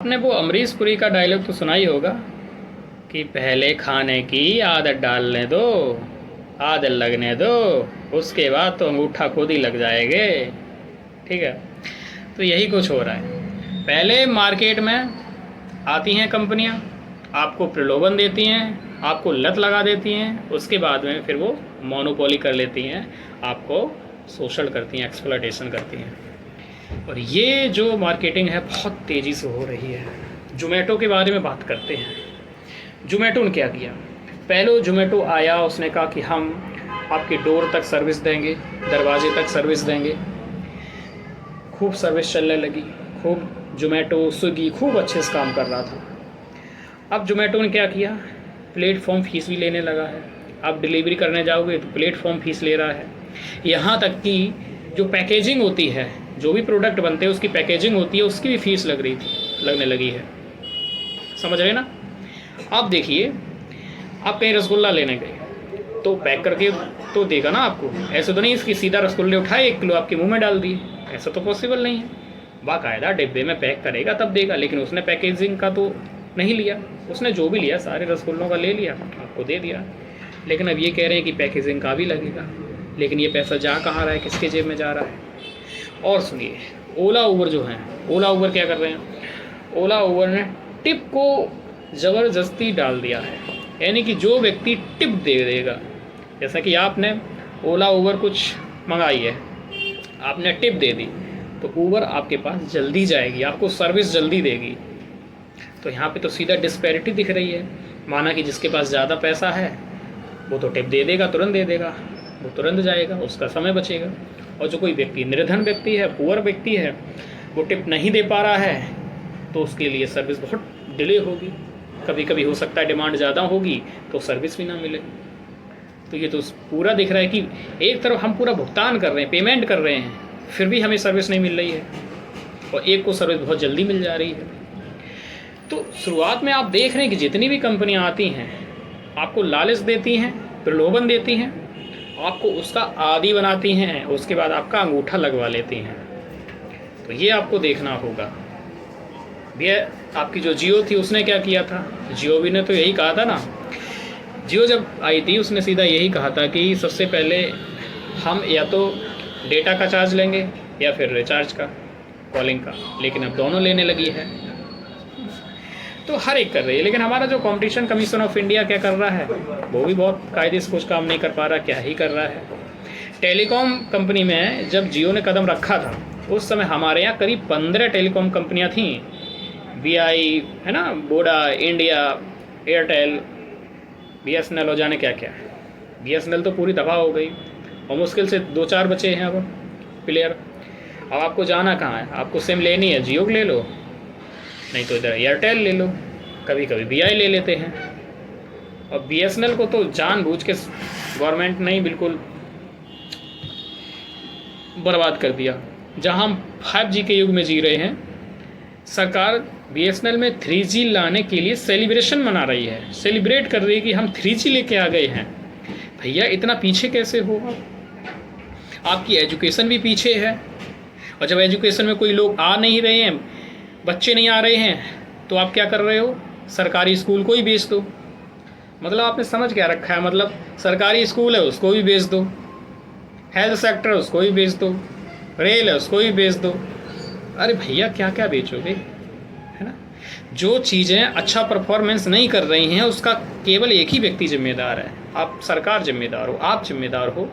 आपने वो अमरीश पुरी का डायलॉग तो सुना ही होगा कि पहले खाने की आदत डालने दो, आदत लगने दो, उसके बाद तो अंगूठा खुद ही लग जाएंगे। ठीक है, तो यही कुछ हो रहा है। पहले मार्केट में आती हैं कंपनियां, आपको प्रलोभन देती हैं, आपको लत लगा देती हैं, उसके बाद में फिर वो मोनोपोली कर लेती हैं, आपको शोषण करती हैं, एक्सप्लॉयटेशन करती हैं। और ये जो मार्केटिंग है बहुत तेज़ी से हो रही है। जोमेटो के बारे में बात करते हैं। जोमेटो ने क्या किया? पहले जोमेटो आया, उसने कहा कि हम आपके डोर तक सर्विस देंगे, दरवाजे तक सर्विस देंगे। खूब सर्विस चलने लगी, खूब जोमेटो स्विगी खूब अच्छे से काम कर रहा था। अब जोमेटो ने क्या किया? प्लेटफॉर्म फीस भी लेने लगा है। आप डिलीवरी करने जाओगे तो प्लेटफॉर्म फीस ले रहा है। यहाँ तक कि जो पैकेजिंग होती है, जो भी प्रोडक्ट बनते हैं उसकी पैकेजिंग होती है, उसकी भी फीस लगने लगी है। समझ रहे ना? अब देखिए, आप कहीं रसगुल्ला लेने गए तो पैक करके तो देगा ना आपको। ऐसे तो नहीं इसकी सीधा रसगुल्ले उठाए 1 किलो आपके मुंह में डाल दिए, ऐसा तो पॉसिबल नहीं है। बाकायदा डिब्बे में पैक करेगा तब देगा। लेकिन उसने पैकेजिंग का तो नहीं लिया, उसने जो भी लिया सारे रसगुल्लों का ले लिया, आपको दे दिया। लेकिन अब ये कह रहे हैं कि पैकेजिंग का भी लगेगा। लेकिन ये पैसा जा कहाँ रहा है, किसके जेब में जा रहा है? और सुनिए, ओला उबर जो हैं, ओला उबर क्या कर रहे हैं? ओला उबर ने टिप को ज़बरदस्ती डाल दिया है। यानी कि जो व्यक्ति टिप दे देगा, जैसा कि आपने ओला उबर कुछ मंगाई है, आपने टिप दे दी तो उबर आपके पास जल्दी जाएगी, आपको सर्विस जल्दी देगी। तो यहाँ पे तो सीधा डिस्पैरिटी दिख रही है। माना कि जिसके पास ज़्यादा पैसा है वो तो टिप दे देगा, तुरंत दे देगा, वो तुरंत जाएगा, उसका समय बचेगा। और जो कोई व्यक्ति निर्धन व्यक्ति है, पुअर व्यक्ति है, वो टिप नहीं दे पा रहा है तो उसके लिए सर्विस बहुत डिले होगी। कभी कभी हो सकता है डिमांड ज़्यादा होगी तो सर्विस भी ना मिले। तो ये तो पूरा दिख रहा है कि एक तरफ हम पूरा भुगतान कर रहे हैं, पेमेंट कर रहे हैं, फिर भी हमें सर्विस नहीं मिल रही है, और एक को सर्विस बहुत जल्दी मिल जा रही है। तो शुरुआत में आप देख रहे हैं कि जितनी भी कंपनियां आती हैं आपको लालच देती हैं, प्रलोभन देती हैं, आपको उसका आदी बनाती हैं, उसके बाद आपका अंगूठा लगवा लेती हैं। तो ये आपको देखना होगा। भैया आपकी जो जियो थी उसने क्या किया था? जियो भी ने तो यही कहा था ना। जियो जब आई थी उसने सीधा यही कहा था कि सबसे पहले हम या तो डेटा का चार्ज लेंगे या फिर रिचार्ज का, कॉलिंग का। लेकिन अब दोनों लेने लगी है, तो हर एक कर रही है। लेकिन हमारा जो कंपटीशन कमीशन ऑफ इंडिया क्या कर रहा है, वो भी बहुत कायदे से कुछ काम नहीं कर पा रहा। क्या ही कर रहा है। टेलीकॉम कंपनी में जब जियो ने कदम रखा था उस समय हमारे यहाँ करीब 15 टेलीकॉम कंपनियाँ थीं। VI है ना, वोडा, इंडिया, एयरटेल, BSNL, और जाने क्या क्या। BSNL तो पूरी तबाह हो गई और मुश्किल से 2-4 बचे हैं अब प्लेयर। अब आपको जाना कहाँ है? आपको सिम लेनी है जियो ले लो, नहीं तो इधर एयरटेल ले लो, कभी कभी VI ले लेते हैं। और BSNL को तो जानबूझ के गवर्नमेंट ने ही बिल्कुल बर्बाद कर दिया। जहां हम 5G के युग में जी रहे हैं, सरकार BSNL में 3G लाने के लिए सेलिब्रेशन मना रही है, सेलिब्रेट कर रही है कि हम 3G लेके आ गए हैं। भैया इतना पीछे कैसे हो? आपकी एजुकेशन भी पीछे है, और जब एजुकेशन में कोई लोग आ नहीं रहे हैं, बच्चे नहीं आ रहे हैं, तो आप क्या कर रहे हो? सरकारी स्कूल को ही बेच दो। मतलब आपने समझ क्या रखा है? मतलब सरकारी स्कूल है उसको भी बेच दो, हेल्थ सेक्टर उसको भी बेच दो, रेल है उसको भी बेच दो। अरे भैया क्या क्या बेचोगे, है ना? जो चीज़ें अच्छा परफॉर्मेंस नहीं कर रही हैं उसका केवल एक ही व्यक्ति जिम्मेदार है, आप सरकार जिम्मेदार हो, आप जिम्मेदार हो।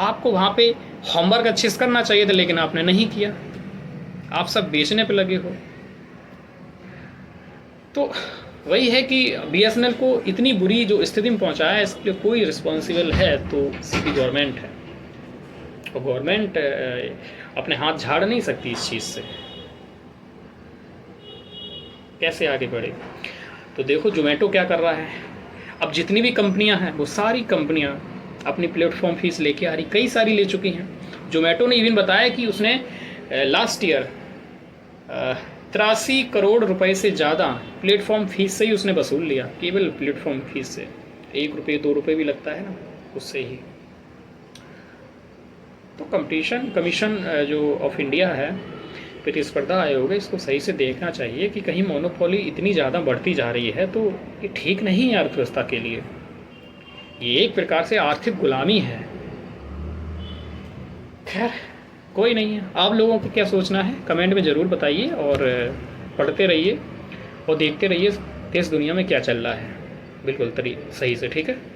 आपको वहाँ पे होमवर्क अच्छे से करना चाहिए था, लेकिन आपने नहीं किया, आप सब बेचने पे लगे हो। तो वही है कि BSNL को इतनी बुरी जो स्थिति में पहुंचाया है, इसके लिए कोई रिस्पॉन्सिबल है तो सीधी गवर्नमेंट है, और गवर्नमेंट अपने हाथ झाड़ नहीं सकती इस चीज़ से। कैसे आगे बढ़े? तो देखो जोमेटो क्या कर रहा है। अब जितनी भी कंपनियां हैं वो सारी कंपनियां अपनी प्लेटफॉर्म फीस लेके आ रही, कई सारी ले चुकी हैं। जोमेटो ने इवन बताया कि उसने लास्ट ईयर 83 करोड़ रुपए से ज़्यादा प्लेटफॉर्म फीस से ही उसने वसूल लिया, केवल प्लेटफॉर्म फीस से। 1 रुपये 2 रुपये भी लगता है ना उससे ही। तो कंपटीशन कमीशन जो ऑफ इंडिया है प्रतिस्पर्धा आयोग है, इसको सही से देखना चाहिए कि कहीं मोनोपोली इतनी ज़्यादा बढ़ती जा रही है तो ये ठीक नहीं है अर्थव्यवस्था के लिए। ये एक प्रकार से आर्थिक गुलामी है। खैर कोई नहीं है, आप लोगों को क्या सोचना है कमेंट में ज़रूर बताइए, और पढ़ते रहिए और देखते रहिए देश दुनिया में क्या चल रहा है बिल्कुल सही से, ठीक है।